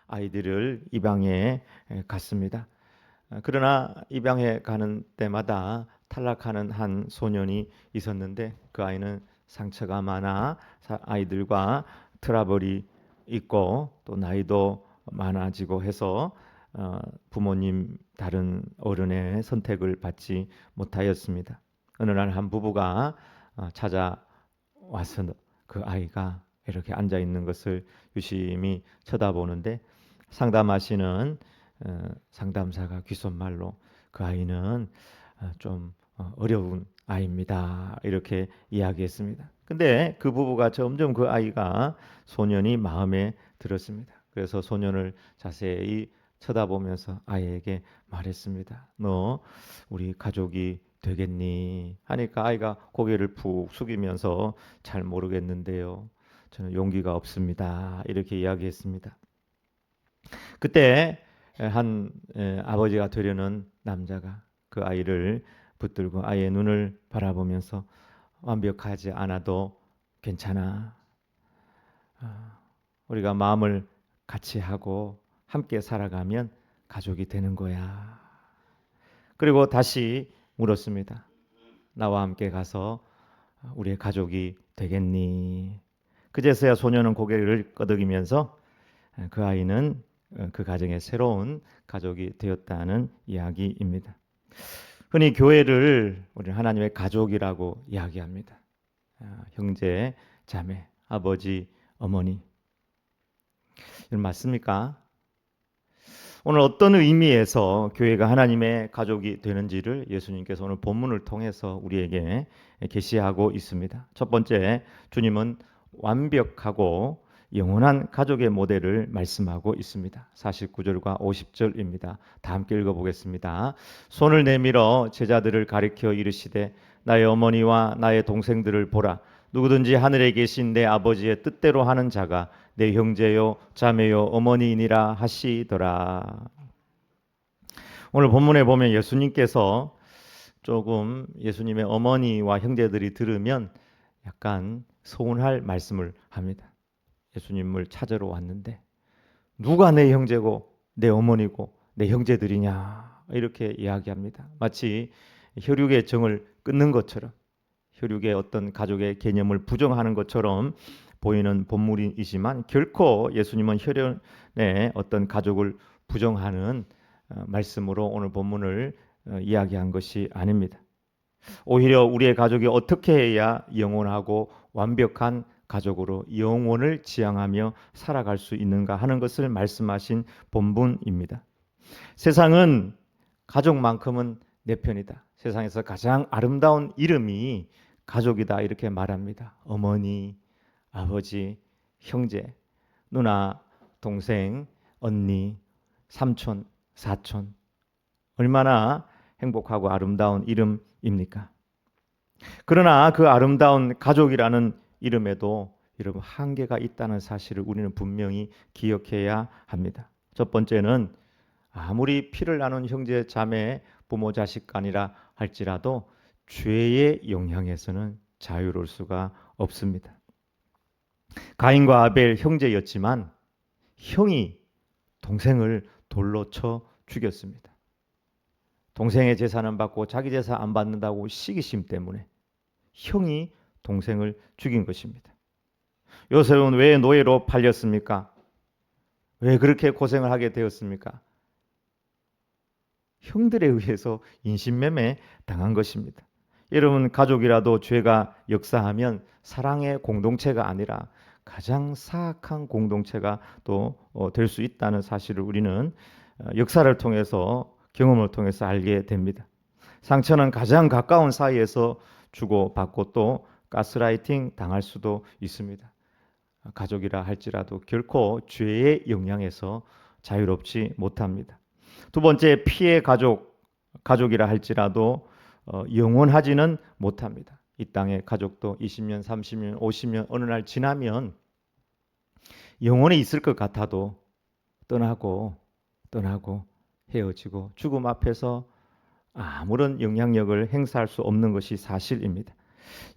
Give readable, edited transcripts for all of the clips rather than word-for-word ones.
아이들을 입양해 갔습니다. 그러나 입양해 가는 때마다 탈락하는 한 소년이 있었는데 그 아이는 상처가 많아 아이들과 트러블이 있고 또 나이도 많아지고 해서 부모님 다른 어른의 선택을 받지 못하였습니다. 어느 날 한 부부가 찾아와서 그 아이가 이렇게 앉아 있는 것을 유심히 쳐다보는데 상담하시는 상담사가 귓속말로 그 아이는 좀 어려운 아이입니다. 이렇게 이야기했습니다. 근데 그 부부가 점점 그 아이가 소년이 마음에 들었습니다. 그래서 소년을 자세히 쳐다보면서 아이에게 말했습니다. 너 우리 가족이 되겠니? 하니까 아이가 고개를 푹 숙이면서 잘 모르겠는데요. 저는 용기가 없습니다. 이렇게 이야기했습니다. 그때 한 아버지가 되려는 남자가 그 아이를 붙들고 아이의 눈을 바라보면서 완벽하지 않아도 괜찮아. 우리가 마음을 같이 하고 함께 살아가면 가족이 되는 거야. 그리고 다시 물었습니다. 나와 함께 가서 우리의 가족이 되겠니? 그제서야 소녀는 고개를 끄덕이면서 그 아이는 그 가정의 새로운 가족이 되었다는 이야기입니다. 흔히 교회를 우리는 하나님의 가족이라고 이야기합니다. 형제, 자매, 아버지, 어머니. 이건 맞습니까? 오늘 어떤 의미에서 교회가 하나님의 가족이 되는지를 예수님께서 오늘 본문을 통해서 우리에게 계시하고 있습니다. 첫 번째, 주님은 완벽하고 영원한 가족의 모델을 말씀하고 있습니다. 49절과 50절입니다. 다 함께 읽어보겠습니다. 손을 내밀어 제자들을 가리켜 이르시되 나의 어머니와 나의 동생들을 보라. 누구든지 하늘에 계신 내 아버지의 뜻대로 하는 자가 내 형제요 자매요 어머니이니라 하시더라. 오늘 본문에 보면 예수님께서 조금 예수님의 어머니와 형제들이 들으면 약간 서운할 말씀을 합니다. 예수님을 찾으러 왔는데 누가 내 형제고 내 어머니고 내 형제들이냐 이렇게 이야기합니다. 마치 혈육의 정을 끊는 것처럼 혈육의 어떤 가족의 개념을 부정하는 것처럼 보이는 본문이지만 결코 예수님은 혈연의 어떤 가족을 부정하는 말씀으로 오늘 본문을 이야기한 것이 아닙니다. 오히려 우리의 가족이 어떻게 해야 영원하고 완벽한 가족으로 영원을 지향하며 살아갈 수 있는가 하는 것을 말씀하신 본문입니다. 세상은 가족만큼은 내 편이다. 세상에서 가장 아름다운 이름이 가족이다 이렇게 말합니다. 어머니, 아버지, 형제, 누나, 동생, 언니, 삼촌, 사촌. 얼마나 행복하고 아름다운 이름입니까? 그러나 그 아름다운 가족이라는 이름에도 여러분 한계가 있다는 사실을 우리는 분명히 기억해야 합니다. 첫 번째는 아무리 피를 나눈 형제, 자매, 부모, 자식 간이라 할지라도 죄의 영향에서는 자유로울 수가 없습니다. 가인과 아벨 형제였지만 형이 동생을 돌로 쳐 죽였습니다. 동생의 재산은 받고 자기 재산 안 받는다고 시기심 때문에 형이 동생을 죽인 것입니다. 요셉은 왜 노예로 팔렸습니까? 왜 그렇게 고생을 하게 되었습니까? 형들에 의해서 인신매매 당한 것입니다. 여러분 가족이라도 죄가 역사하면 사랑의 공동체가 아니라 가장 사악한 공동체가 또 될 수 있다는 사실을 우리는 역사를 통해서 경험을 통해서 알게 됩니다. 상처는 가장 가까운 사이에서 주고받고 또 가스라이팅 당할 수도 있습니다. 가족이라 할지라도 결코 죄의 영향에서 자유롭지 못합니다. 두 번째, 피해 가족이라 할지라도 영원하지는 못합니다. 이 땅의 가족도 20년, 30년, 50년 어느 날 지나면 영원히 있을 것 같아도 떠나고 헤어지고 죽음 앞에서 아무런 영향력을 행사할 수 없는 것이 사실입니다.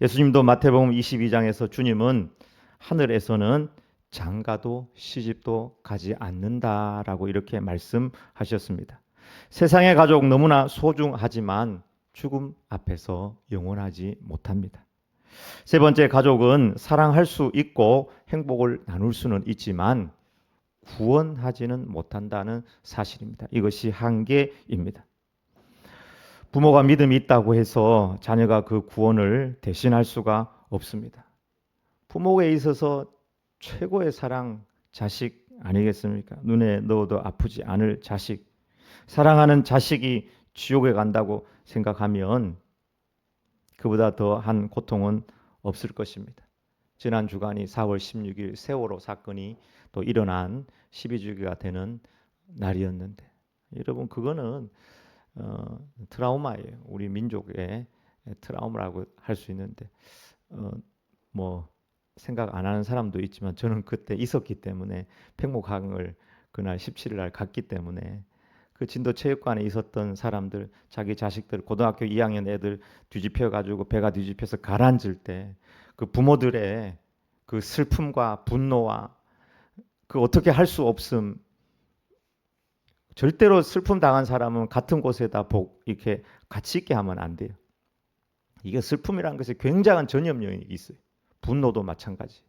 예수님도 마태복음 22장에서 주님은 하늘에서는 장가도 시집도 가지 않는다라고 이렇게 말씀하셨습니다. 세상의 가족 너무나 소중하지만 죽음 앞에서 영원하지 못합니다. 세 번째, 가족은 사랑할 수 있고 행복을 나눌 수는 있지만 구원하지는 못한다는 사실입니다. 이것이 한계입니다. 부모가 믿음이 있다고 해서 자녀가 그 구원을 대신할 수가 없습니다. 부모에 있어서 최고의 사랑, 자식 아니겠습니까? 눈에 넣어도 아프지 않을 자식. 사랑하는 자식이 지옥에 간다고 생각하면 그보다 더한 고통은 없을 것입니다. 지난 주간이 4월 16일 세월호 사건이 또 일어난 12주기가 되는 날이었는데, 여러분 그거는 트라우마예요. 우리 민족의 트라우마라고 할 수 있는데 뭐 생각 안 하는 사람도 있지만 저는 그때 있었기 때문에 팽목항을 그날 17일 날 갔기 때문에 그 진도 체육관에 있었던 사람들, 자기 자식들, 고등학교 2학년 애들 뒤집혀 가지고 배가 뒤집혀서 가라앉을 때 그 부모들의 그 슬픔과 분노와 그 어떻게 할 수 없음. 절대로 슬픔 당한 사람은 같은 곳에다 이렇게 같이 있게 하면 안 돼요. 이게 슬픔이라는 것이 굉장한 전염력이 있어요. 분노도 마찬가지.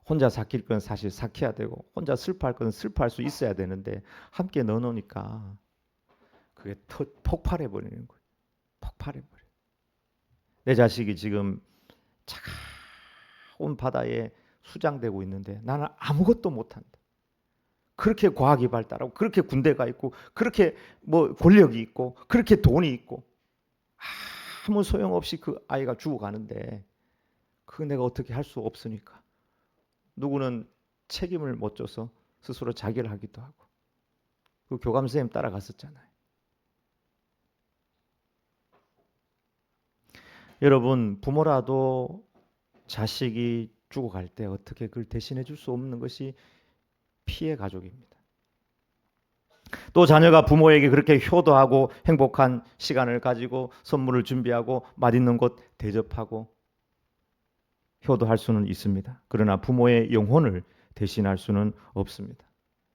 혼자 삭힐 건 사실 삭혀야 되고 혼자 슬퍼할 건 슬퍼할 수 있어야 되는데 함께 넣어놓으니까 그게 폭발해 버리는 거예요. 폭발해 버려. 내 자식이 지금 차가운 바다에 수장되고 있는데 나는 아무것도 못한다. 그렇게 과학이 발달하고 그렇게 군대가 있고 그렇게 뭐 권력이 있고 그렇게 돈이 있고 아무 소용없이 그 아이가 죽어가는데 그거 내가 어떻게 할 수 없으니까 누구는 책임을 못 져서 스스로 자결을 하기도 하고 그 교감 선생님 따라갔었잖아요. 여러분 부모라도 자식이 죽어갈 때 어떻게 그걸 대신해 줄 수 없는 것이 피해 가족입니다. 또 자녀가 부모에게 그렇게 효도하고 행복한 시간을 가지고 선물을 준비하고 맛있는 곳 대접하고 효도할 수는 있습니다. 그러나 부모의 영혼을 대신할 수는 없습니다.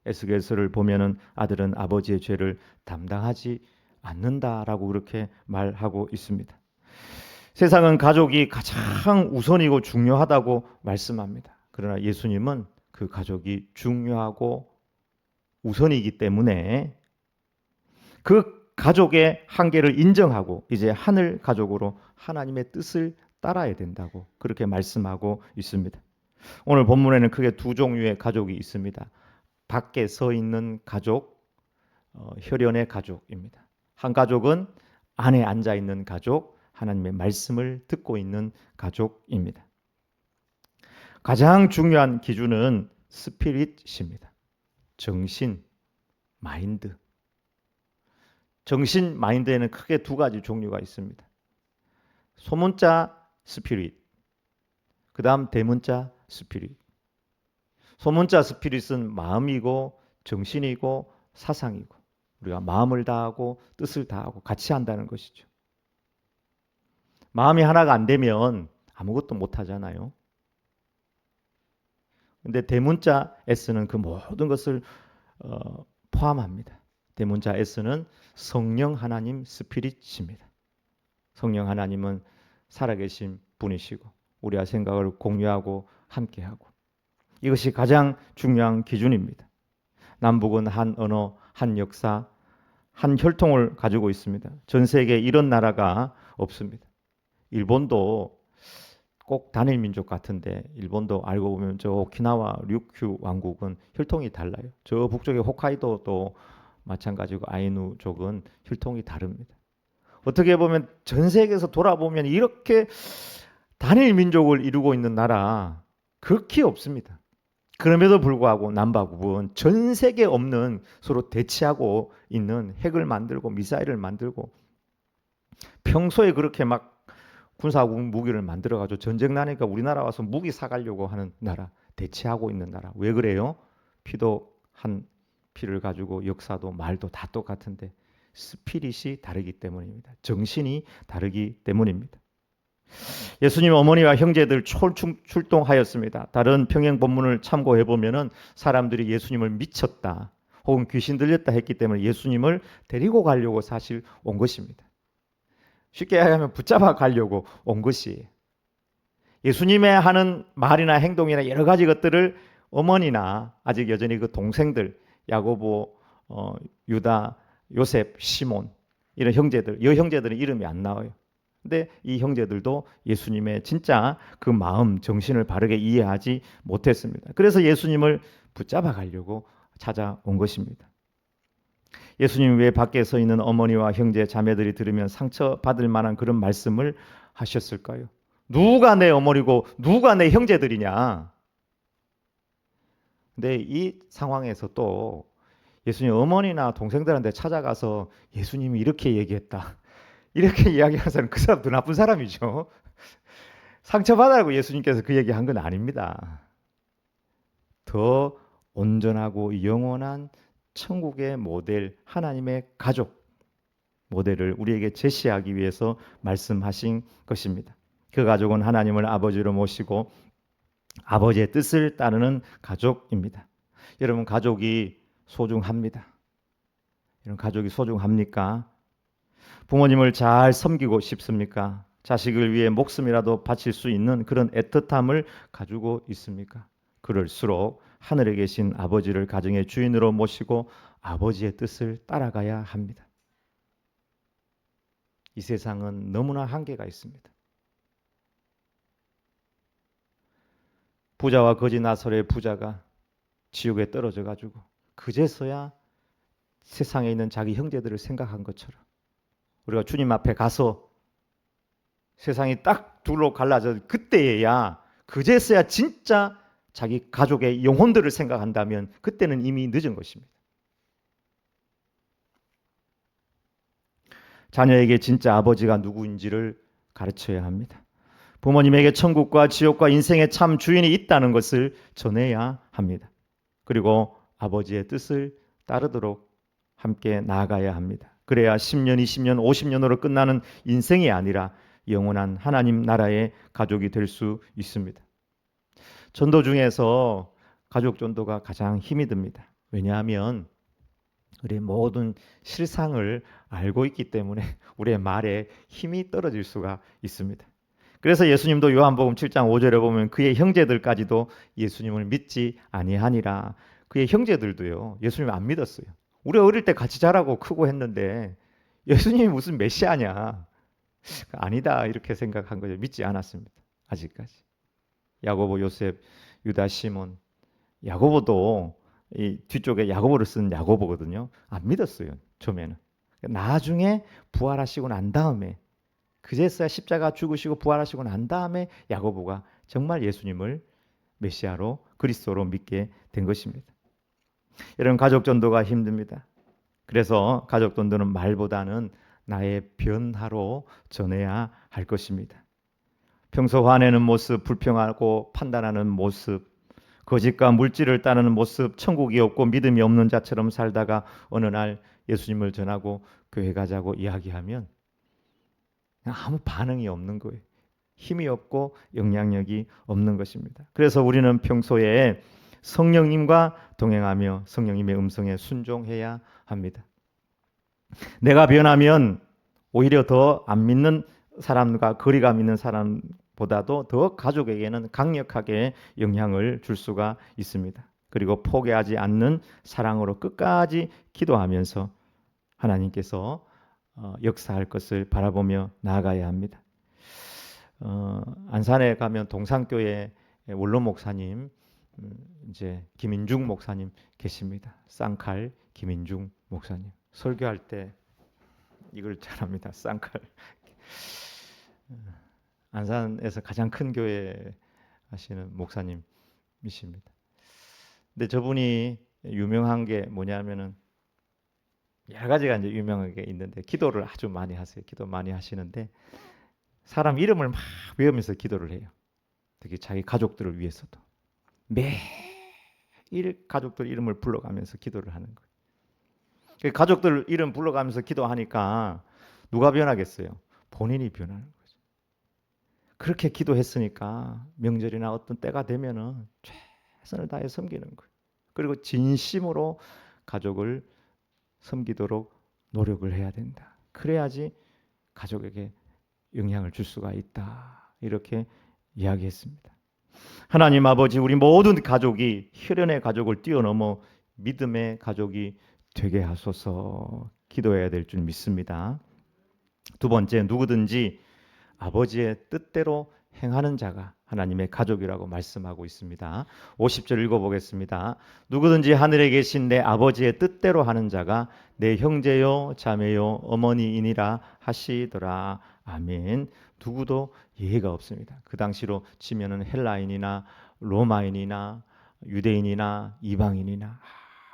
에스겔서를 보면은 아들은 아버지의 죄를 담당하지 않는다라고 그렇게 말하고 있습니다. 세상은 가족이 가장 우선이고 중요하다고 말씀합니다. 그러나 예수님은 그 가족이 중요하고 우선이기 때문에 그 가족의 한계를 인정하고 이제 하늘 가족으로 하나님의 뜻을 따라야 된다고 그렇게 말씀하고 있습니다. 오늘 본문에는 크게 두 종류의 가족이 있습니다. 밖에 서 있는 가족, 혈연의 가족입니다. 한 가족은 안에 앉아 있는 가족, 하나님의 말씀을 듣고 있는 가족입니다. 가장 중요한 기준은 스피릿입니다. 정신, 마인드. 정신, 마인드에는 크게 두 가지 종류가 있습니다. 소문자 스피릿, 그 다음 대문자 스피릿. 소문자 스피릿은 마음이고 정신이고 사상이고 우리가 마음을 다하고 뜻을 다하고 같이 한다는 것이죠. 마음이 하나가 안 되면 아무것도 못 하잖아요. 근데 대문자 S는 그 모든 것을 포함합니다. 대문자 S는 성령 하나님 스피릿입니다. 성령 하나님은 살아계신 분이시고 우리와 생각을 공유하고 함께하고 이것이 가장 중요한 기준입니다. 남북은 한 언어, 한 역사, 한 혈통을 가지고 있습니다. 전 세계에 이런 나라가 없습니다. 일본도 꼭 단일 민족 같은데 일본도 알고 보면 저 오키나와 류큐 왕국은 혈통이 달라요. 저 북쪽의 홋카이도도 마찬가지고 아이누족은 혈통이 다릅니다. 어떻게 보면 전 세계에서 돌아보면 이렇게 단일 민족을 이루고 있는 나라 극히 없습니다. 그럼에도 불구하고 남북은 전 세계에 없는 서로 대치하고 있는 핵을 만들고 미사일을 만들고 평소에 그렇게 막 군사국 무기를 만들어가지고 전쟁 나니까 우리나라 와서 무기 사가려고 하는 나라, 대치하고 있는 나라. 왜 그래요? 피도 한 피를 가지고 역사도 말도 다 똑같은데 스피릿이 다르기 때문입니다. 정신이 다르기 때문입니다. 예수님 어머니와 형제들 출동하였습니다. 다른 평행 본문을 참고해 보면은 사람들이 예수님을 미쳤다 혹은 귀신 들렸다 했기 때문에 예수님을 데리고 가려고 사실 온 것입니다. 쉽게 얘기하면 붙잡아 가려고 온 것이에요. 예수님의 하는 말이나 행동이나 여러 가지 것들을 어머니나 아직 여전히 그 동생들 야고보, 유다, 요셉, 시몬 이런 형제들, 여 형제들은 이름이 안 나와요. 근데 이 형제들도 예수님의 진짜 그 마음, 정신을 바르게 이해하지 못했습니다. 그래서 예수님을 붙잡아 가려고 찾아온 것입니다. 예수님 외 밖에 서 있는 어머니와 형제, 자매들이 들으면 상처받을 만한 그런 말씀을 하셨을까요? 누가 내 어머니고 누가 내 형제들이냐? 근데 이 상황에서 또 예수님 어머니나 동생들한테 찾아가서 예수님이 이렇게 얘기했다. 이렇게 이야기하는 사람 그 사람 더 나쁜 사람이죠. 상처받으라고 예수님께서 그 얘기한 건 아닙니다. 더 온전하고 영원한 천국의 모델, 하나님의 가족 모델을 우리에게 제시하기 위해서 말씀하신 것입니다. 그 가족은 하나님을 아버지로 모시고 아버지의 뜻을 따르는 가족입니다. 여러분, 가족이 소중합니다. 여러분, 가족이 소중합니까? 부모님을 잘 섬기고 싶습니까? 자식을 위해 목숨이라도 바칠 수 있는 그런 애틋함을 가지고 있습니까? 그럴수록 하늘에 계신 아버지를 가정의 주인으로 모시고 아버지의 뜻을 따라가야 합니다. 이 세상은 너무나 한계가 있습니다. 부자와 거지 나설의 부자가 지옥에 떨어져 가지고 그제서야 세상에 있는 자기 형제들을 생각한 것처럼 우리가 주님 앞에 가서 세상이 딱 둘로 갈라져 그때야 그제서야 진짜 자기 가족의 영혼들을 생각한다면 그때는 이미 늦은 것입니다. 자녀에게 진짜 아버지가 누구인지를 가르쳐야 합니다. 부모님에게 천국과 지옥과 인생의 참 주인이 있다는 것을 전해야 합니다. 그리고 아버지의 뜻을 따르도록 함께 나아가야 합니다. 그래야 10년, 20년, 50년으로 끝나는 인생이 아니라 영원한 하나님 나라의 가족이 될 수 있습니다. 전도 중에서 가족 전도가 가장 힘이 듭니다. 왜냐하면 우리의 모든 실상을 알고 있기 때문에 우리의 말에 힘이 떨어질 수가 있습니다. 그래서 예수님도 요한복음 7장 5절에 보면 그의 형제들까지도 예수님을 믿지 아니하니라. 그의 형제들도요. 예수님을 안 믿었어요. 우리 어릴 때 같이 자라고 크고 했는데 예수님이 무슨 메시아냐. 아니다 이렇게 생각한 거죠. 믿지 않았습니다. 아직까지. 야고보, 요셉, 유다, 시몬. 야고보도 이 뒤쪽에 야고보를 쓴 야고보거든요. 안 믿었어요. 처음에는. 나중에 부활하시고 난 다음에 그제서야 십자가 죽으시고 부활하시고 난 다음에 야고보가 정말 예수님을 메시아로 그리스도로 믿게 된 것입니다. 이런 가족 전도가 힘듭니다. 그래서 가족 전도는 말보다는 나의 변화로 전해야 할 것입니다. 평소 화내는 모습, 불평하고 판단하는 모습, 거짓과 물질을 따르는 모습, 천국이 없고 믿음이 없는 자처럼 살다가 어느 날 예수님을 전하고 교회 가자고 이야기하면 아무 반응이 없는 거예요. 힘이 없고 영향력이 없는 것입니다. 그래서 우리는 평소에 성령님과 동행하며 성령님의 음성에 순종해야 합니다. 내가 변하면 오히려 더 안 믿는 사람과 거리감 있는 사람보다도 더 가족에게는 강력하게 영향을 줄 수가 있습니다. 그리고 포기하지 않는 사랑으로 끝까지 기도하면서 하나님께서 역사할 것을 바라보며 나아가야 합니다. 안산에 가면 동산교회 원로 목사님 이제 김인중 목사님 계십니다. 쌍칼 김인중 목사님 설교할 때 이걸 잘합니다. 쌍칼. 안산에서 가장 큰 교회 하시는 목사님이십니다. 근데 저분이 유명한 게 뭐냐면은 여러 가지가 이제 유명한 게 있는데 기도를 아주 많이 하세요. 기도 많이 하시는데 사람 이름을 막 외우면서 기도를 해요. 특히 자기 가족들을 위해서도 매일 가족들 이름을 불러가면서 기도를 하는 거예요. 가족들 이름 불러가면서 기도하니까 누가 변하겠어요? 본인이 변하는 거죠. 그렇게 기도했으니까 명절이나 어떤 때가 되면은 최선을 다해 섬기는 거예요. 그리고 진심으로 가족을 섬기도록 노력을 해야 된다. 그래야지 가족에게 영향을 줄 수가 있다. 이렇게 이야기했습니다. 하나님 아버지, 우리 모든 가족이 혈연의 가족을 뛰어넘어 믿음의 가족이 되게 하소서. 기도해야 될 줄 믿습니다. 두 번째, 누구든지 아버지의 뜻대로 행하는 자가 하나님의 가족이라고 말씀하고 있습니다. 50절 읽어보겠습니다. 누구든지 하늘에 계신 내 아버지의 뜻대로 하는 자가 내 형제요 자매요 어머니이니라 하시더라. 아멘. 누구도 예외가 없습니다. 그 당시로 치면은 헬라인이나 로마인이나 유대인이나 이방인이나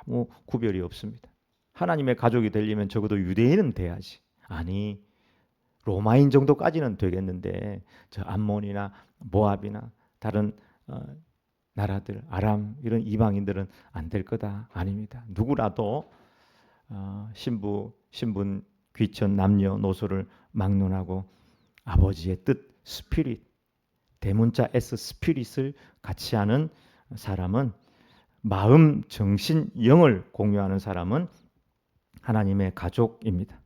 아무 구별이 없습니다. 하나님의 가족이 되려면 적어도 유대인은 돼야지. 아니, 로마인 정도까지는 되겠는데 저 암몬이나 모압이나 다른 나라들, 아람 이런 이방인들은 안 될 거다. 아닙니다. 누구라도 신부, 신분, 귀천, 남녀노소를 막론하고 아버지의 뜻, 스피릿, 대문자 S 스피릿을 같이 하는 사람은, 마음, 정신, 영을 공유하는 사람은 하나님의 가족입니다.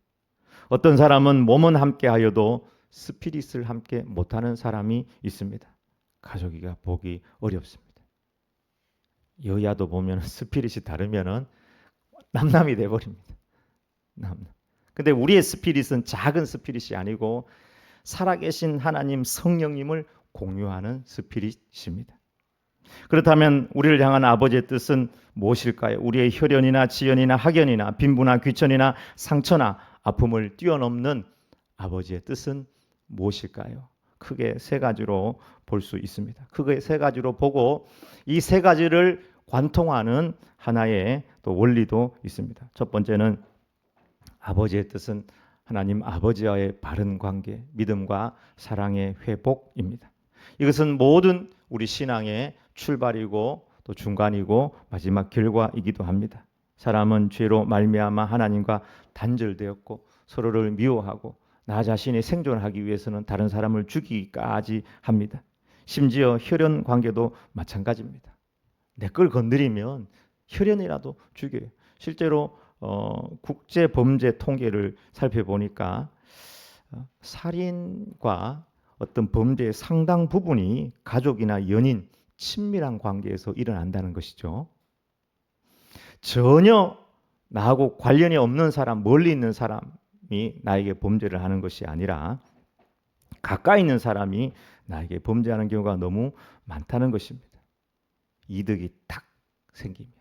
어떤 사람은 몸은 함께하여도 스피릿을 함께 못하는 사람이 있습니다. 가족이가 보기 어렵습니다. 여야도 보면 스피릿이 다르면은 남남이 돼버립니다. 남남. 근데 우리의 스피릿은 작은 스피릿이 아니고 살아계신 하나님 성령님을 공유하는 스피릿입니다. 그렇다면 우리를 향한 아버지의 뜻은 무엇일까요? 우리의 혈연이나 지연이나 학연이나 빈부나 귀천이나 상처나 아픔을 뛰어넘는 아버지의 뜻은 무엇일까요? 크게 세 가지로 볼 수 있습니다. 크게 세 가지로 보고 이 세 가지를 관통하는 하나의 또 원리도 있습니다. 첫 번째는 아버지의 뜻은 하나님 아버지와의 바른 관계, 믿음과 사랑의 회복입니다. 이것은 모든 우리 신앙의 출발이고 또 중간이고 마지막 결과이기도 합니다. 사람은 죄로 말미암아 하나님과 단절되었고 서로를 미워하고 나 자신이 생존하기 위해서는 다른 사람을 죽이기까지 합니다. 심지어 혈연 관계도 마찬가지입니다. 내 걸 건드리면 혈연이라도 죽여요. 실제로 국제 범죄 통계를 살펴보니까 살인과 어떤 범죄의 상당 부분이 가족이나 연인, 친밀한 관계에서 일어난다는 것이죠. 전혀 나하고 관련이 없는 사람, 멀리 있는 사람이 나에게 범죄를 하는 것이 아니라 가까이 있는 사람이 나에게 범죄하는 경우가 너무 많다는 것입니다. 이득이 탁 생기면.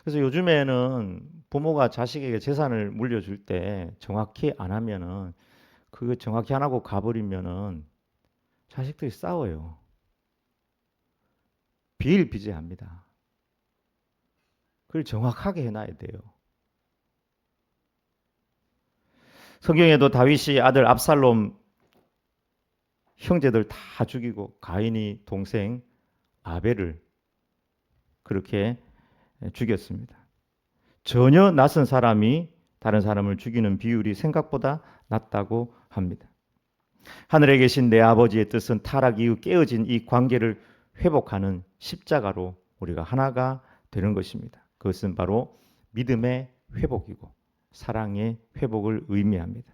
그래서 요즘에는 부모가 자식에게 재산을 물려줄 때 정확히 안 하면은, 그거 정확히 안 하고 가버리면은 자식들이 싸워요. 비일비재합니다. 그걸 정확하게 해놔야 돼요. 성경에도 다윗이 아들 압살롬 형제들 다 죽이고 가인이 동생 아벨을 그렇게 죽였습니다. 전혀 낯선 사람이 다른 사람을 죽이는 비율이 생각보다 낮다고 합니다. 하늘에 계신 내 아버지의 뜻은 타락 이후 깨어진 이 관계를 회복하는 십자가로 우리가 하나가 되는 것입니다. 그것은 바로 믿음의 회복이고 사랑의 회복을 의미합니다.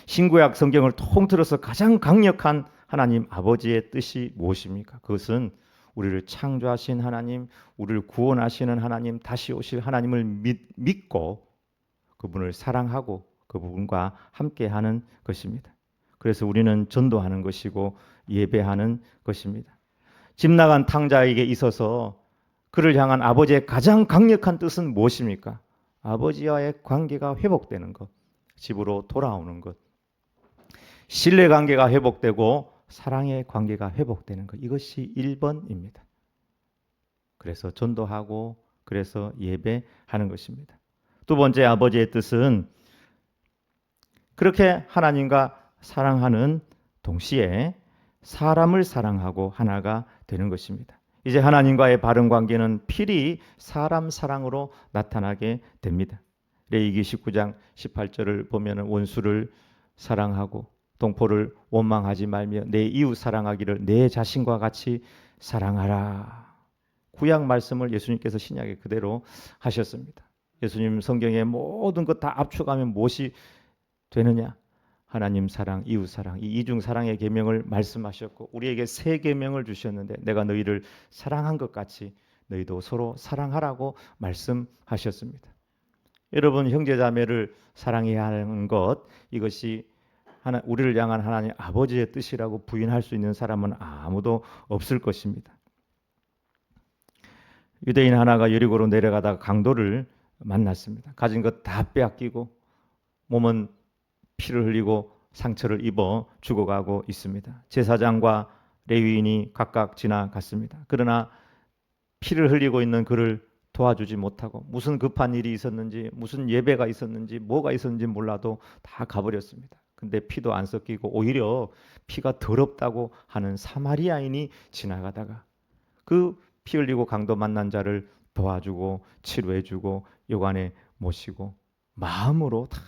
신구약 성경을 통틀어서 가장 강력한 하나님 아버지의 뜻이 무엇입니까? 그것은 우리를 창조하신 하나님, 우리를 구원하시는 하나님, 다시 오실 하나님을 믿고 그분을 사랑하고 그분과 함께하는 것입니다. 그래서 우리는 전도하는 것이고 예배하는 것입니다. 집 나간 탕자에게 있어서 그를 향한 아버지의 가장 강력한 뜻은 무엇입니까? 아버지와의 관계가 회복되는 것, 집으로 돌아오는 것, 신뢰관계가 회복되고 사랑의 관계가 회복되는 것, 이것이 1번입니다. 그래서 전도하고 그래서 예배하는 것입니다. 두 번째, 아버지의 뜻은 그렇게 하나님과 사랑하는 동시에 사람을 사랑하고 하나가 되는 것입니다. 이제 하나님과의 바른 관계는 필히 사람 사랑으로 나타나게 됩니다. 레위기 19장 18절을 보면은 원수를 사랑하고 동포를 원망하지 말며 내 이웃 사랑하기를 내 자신과 같이 사랑하라. 구약 말씀을 예수님께서 신약에 그대로 하셨습니다. 예수님 성경에 모든 것 다 압축하면 무엇이 되느냐? 하나님 사랑, 이웃 사랑, 이 이중 사랑의 계명을 말씀하셨고 우리에게 새 계명을 주셨는데 내가 너희를 사랑한 것 같이 너희도 서로 사랑하라고 말씀하셨습니다. 여러분 형제자매를 사랑해야 하는 것 이것이 우리를 향한 하나님 아버지의 뜻이라고 부인할 수 있는 사람은 아무도 없을 것입니다. 유대인 하나가 여리고로 내려가다가 강도를 만났습니다. 가진 것 다 빼앗기고 몸은 피를 흘리고 상처를 입어 죽어가고 있습니다. 제사장과 레위인이 각각 지나갔습니다. 그러나 피를 흘리고 있는 그를 도와주지 못하고 무슨 급한 일이 있었는지 무슨 예배가 있었는지 뭐가 있었는지 몰라도 다 가버렸습니다. 근데 피도 안 섞이고 오히려 피가 더럽다고 하는 사마리아인이 지나가다가 그 피 흘리고 강도 만난 자를 도와주고 치료해주고 요관에 모시고 마음으로 다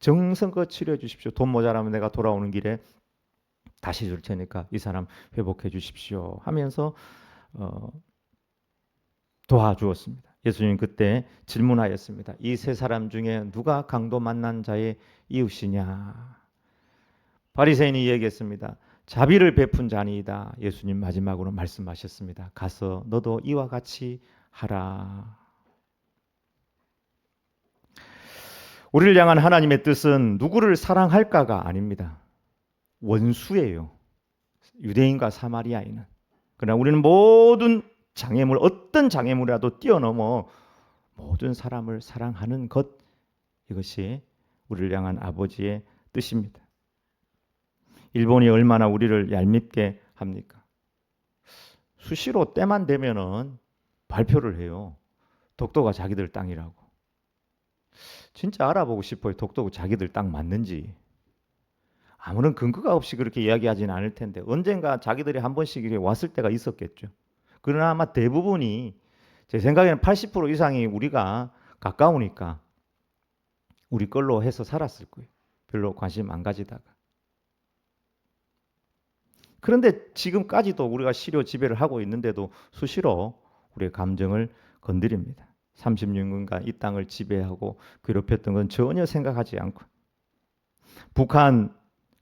정성껏 치료해 주십시오. 돈 모자라면 내가 돌아오는 길에 다시 줄 테니까 이 사람 회복해 주십시오 하면서 도와주었습니다. 예수님 그때 질문하였습니다. 이 세 사람 중에 누가 강도 만난 자의 이웃이냐? 바리새인이 얘기했습니다. 자비를 베푼 자니이다. 예수님 마지막으로 말씀하셨습니다. 가서 너도 이와 같이 하라. 우리를 향한 하나님의 뜻은 누구를 사랑할까가 아닙니다. 원수예요. 유대인과 사마리아인은. 그러나 우리는 모든 장애물, 어떤 장애물이라도 뛰어넘어 모든 사람을 사랑하는 것, 이것이 우리를 향한 아버지의 뜻입니다. 일본이 얼마나 우리를 얄밉게 합니까? 수시로 때만 되면은 발표를 해요. 독도가 자기들 땅이라고. 진짜 알아보고 싶어요. 독도가 자기들 땅 맞는지. 아무런 근거가 없이 그렇게 이야기하지는 않을 텐데 언젠가 자기들이 한 번씩 이렇게 왔을 때가 있었겠죠. 그러나 아마 대부분이 제 생각에는 80% 이상이 우리가 가까우니까 우리 걸로 해서 살았을 거예요. 별로 관심 안 가지다가. 그런데 지금까지도 우리가 시료 지배를 하고 있는데도 수시로 우리의 감정을 건드립니다. 36년간 이 땅을 지배하고 괴롭혔던 건 전혀 생각하지 않고 북한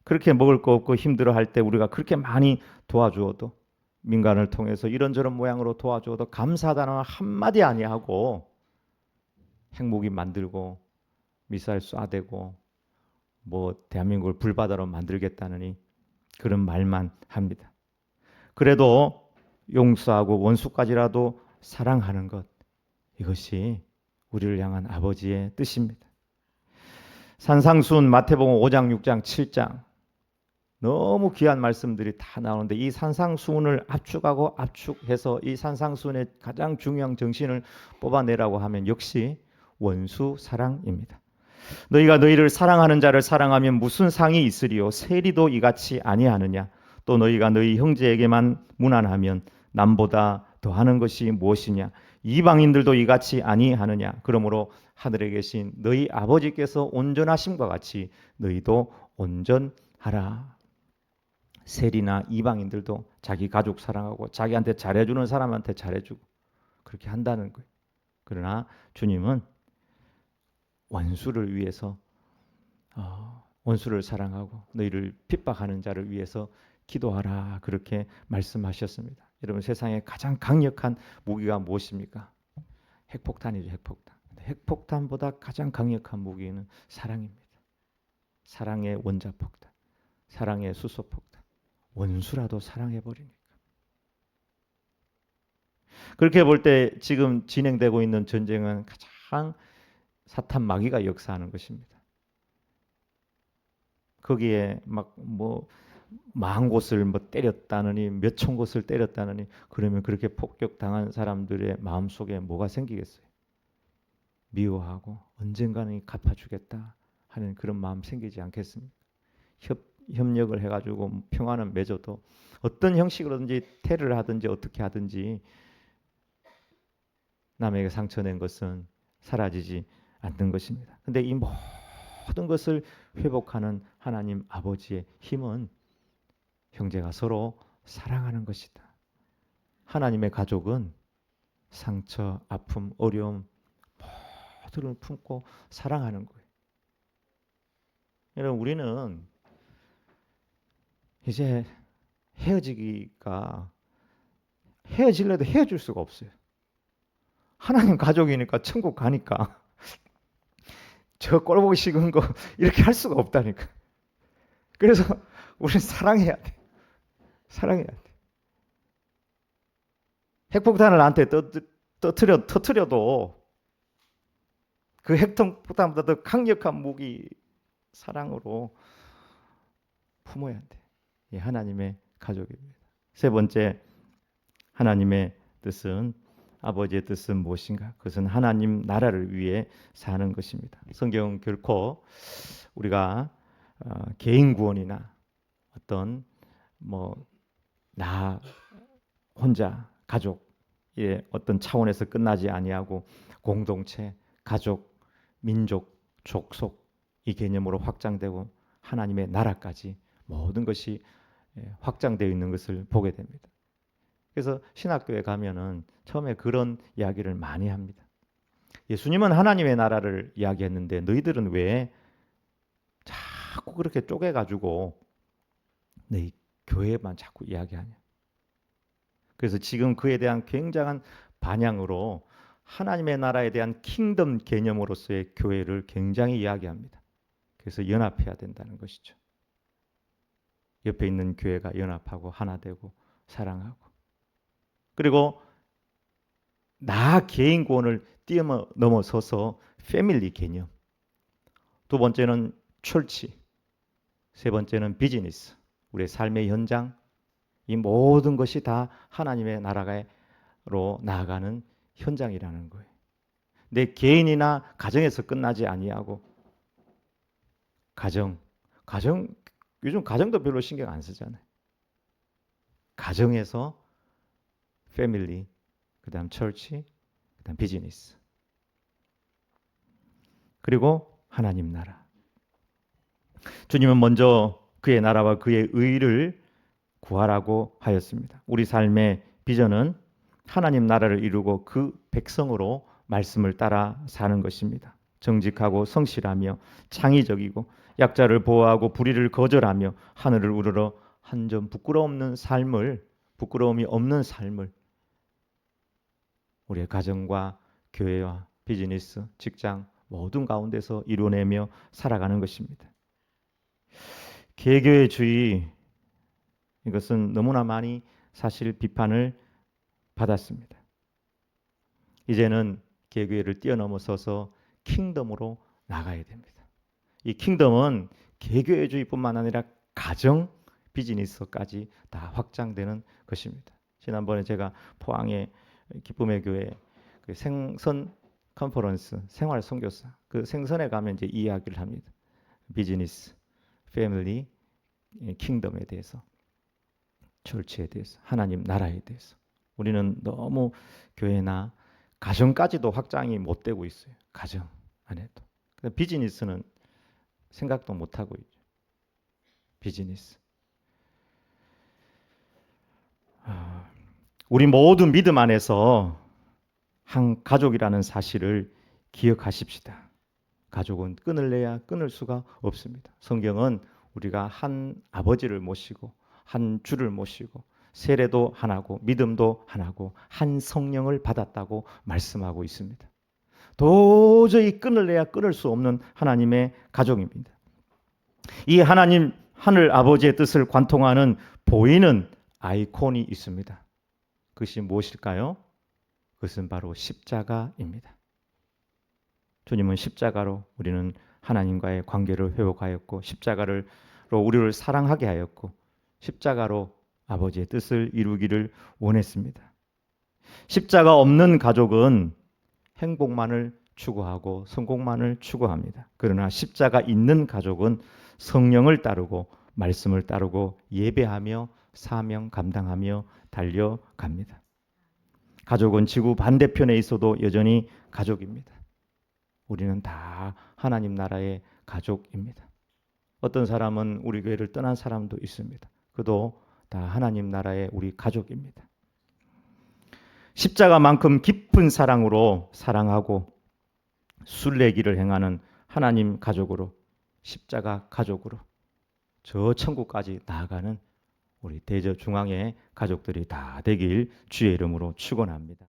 그렇게 먹을 거 없고 힘들어할 때 우리가 그렇게 많이 도와주어도 민간을 통해서 이런저런 모양으로 도와주어도 감사하다는 한마디 아니하고 핵무기 만들고 미사일 쏴대고 뭐 대한민국을 불바다로 만들겠다느니 그런 말만 합니다. 그래도 용서하고 원수까지라도 사랑하는 것 이것이 우리를 향한 아버지의 뜻입니다. 산상수훈 마태복음 5장, 6장, 7장 너무 귀한 말씀들이 다 나오는데 이 산상수훈을 압축하고 압축해서 이 산상수훈의 가장 중요한 정신을 뽑아내라고 하면 역시 원수 사랑입니다. 너희가 너희를 사랑하는 자를 사랑하면 무슨 상이 있으리요? 세리도 이같이 아니하느냐? 또 너희가 너희 형제에게만 무난하면 남보다 더하는 것이 무엇이냐? 이방인들도 이같이 아니하느냐? 그러므로 하늘에 계신 너희 아버지께서 온전하심과 같이 너희도 온전하라. 세리나 이방인들도 자기 가족 사랑하고 자기한테 잘해주는 사람한테 잘해주고 그렇게 한다는 거예요. 그러나 주님은 원수를 위해서 원수를 사랑하고 너희를 핍박하는 자를 위해서 기도하라 그렇게 말씀하셨습니다. 여러분 세상에 가장 강력한 무기가 무엇입니까? 핵폭탄이죠. 핵폭탄. 핵폭탄보다 가장 강력한 무기는 사랑입니다. 사랑의 원자폭탄, 사랑의 수소폭탄. 원수라도 사랑해버리니까. 그렇게 볼 때 지금 진행되고 있는 전쟁은 가장 사탄 마귀가 역사하는 것입니다. 거기에 막 뭐 만 곳을 뭐 때렸다느니 몇 천 곳을 때렸다느니 그러면 그렇게 폭격당한 사람들의 마음속에 뭐가 생기겠어요? 미워하고 언젠가는 갚아주겠다 하는 그런 마음 생기지 않겠습니까? 협력을 해가지고 평화는 맺어도 어떤 형식으로든지 테러를 하든지 어떻게 하든지 남에게 상처낸 것은 사라지지 않는 것입니다. 근데 이 모든 것을 회복하는 하나님 아버지의 힘은 형제가 서로 사랑하는 것이다. 하나님의 가족은 상처, 아픔, 어려움 모두를 품고 사랑하는 거예요. 여러분, 우리는 이제 헤어질래도 헤어질 수가 없어요. 하나님 가족이니까 천국 가니까 저 꼴 보기 싫은 거 이렇게 할 수가 없다니까. 그래서 우리는 사랑해야 돼. 사랑해야 돼. 핵폭탄을 나한테 터뜨려도 그 핵폭탄보다 더 강력한 무기 사랑으로 품어야 돼. 이 하나님의 가족입니다. 세 번째, 하나님의 뜻은, 아버지의 뜻은 무엇인가? 그것은 하나님 나라를 위해 사는 것입니다. 성경은 결코 우리가 개인 구원이나 어떤 나 혼자 가족의 어떤 차원에서 끝나지 아니하고 공동체, 가족, 민족, 족속 이 개념으로 확장되고 하나님의 나라까지 모든 것이 확장되어 있는 것을 보게 됩니다. 그래서 신학교에 가면은 처음에 그런 이야기를 많이 합니다. 예수님은 하나님의 나라를 이야기했는데 너희들은 왜 자꾸 그렇게 쪼개가지고 내 교회만 자꾸 이야기하냐. 그래서 지금 그에 대한 굉장한 반향으로 하나님의 나라에 대한 킹덤 개념으로서의 교회를 굉장히 이야기합니다. 그래서 연합해야 된다는 것이죠. 옆에 있는 교회가 연합하고 하나 되고 사랑하고, 그리고 나 개인 구원을 뛰어넘어서서 패밀리 개념, 두 번째는 철치, 세 번째는 비즈니스, 우리의 삶의 현장, 이 모든 것이 다 하나님의 나라로 나아가는 현장이라는 거예요. 내 개인이나 가정에서 끝나지 아니하고 가정 요즘 가정도 별로 신경 안 쓰잖아요. 가정에서 패밀리, 그다음 철치, 그다음 비즈니스, 그리고 하나님 나라. 주님은 먼저 그의 나라와 그의 의를 구하라고 하였습니다. 우리 삶의 비전은 하나님 나라를 이루고 그 백성으로 말씀을 따라 사는 것입니다. 정직하고 성실하며 창의적이고 약자를 보호하고 불의를 거절하며 하늘을 우러러 한 점 부끄러움이 없는 삶을 우리의 가정과 교회와 비즈니스, 직장 모든 가운데서 이루어내며 살아가는 것입니다. 개교회주의, 이것은 너무나 많이 사실 비판을 받았습니다. 이제는 개교회를 뛰어넘어서서 킹덤으로 나가야 됩니다. 이 킹덤은 개교회주의뿐만 아니라 가정, 비즈니스까지 다 확장되는 것입니다. 지난번에 제가 포항의 기쁨의 교회 그 생선 컨퍼런스 생활 선교사 그 생선에 가면 이제 이 이야기를 합니다. 비즈니스, 패밀리, 킹덤에 대해서, 철치에 대해서, 하나님 나라에 대해서. 우리는 너무 교회나 가정까지도 확장이 못 되고 있어요. 가정 안에도. 비즈니스는 생각도 못 하고 있죠. 비즈니스. 우리 모든 믿음 안에서 한 가족이라는 사실을 기억하십시다. 가족은 끊을래야 끊을 수가 없습니다. 성경은 우리가 한 아버지를 모시고 한 주를 모시고 세례도 하나고 믿음도 하나고 한 성령을 받았다고 말씀하고 있습니다. 도저히 끊을래야 끊을 수 없는 하나님의 가족입니다. 이 하나님 하늘 아버지의 뜻을 관통하는 보이는 아이콘이 있습니다. 그것이 무엇일까요? 그것은 바로 십자가입니다. 주님은 십자가로 우리는 하나님과의 관계를 회복하였고 십자가로 우리를 사랑하게 하였고 십자가로 아버지의 뜻을 이루기를 원했습니다. 십자가 없는 가족은 행복만을 추구하고 성공만을 추구합니다. 그러나 십자가 있는 가족은 성령을 따르고 말씀을 따르고 예배하며 사명 감당하며 달려갑니다. 가족은 지구 반대편에 있어도 여전히 가족입니다. 우리는 다 하나님 나라의 가족입니다. 어떤 사람은 우리 교회를 떠난 사람도 있습니다. 그도 다 하나님 나라의 우리 가족입니다. 십자가만큼 깊은 사랑으로 사랑하고 순례기를 행하는 하나님 가족으로, 십자가 가족으로 저 천국까지 나아가는 우리 대저중앙의 가족들이 다 되길 주의 이름으로 축원합니다.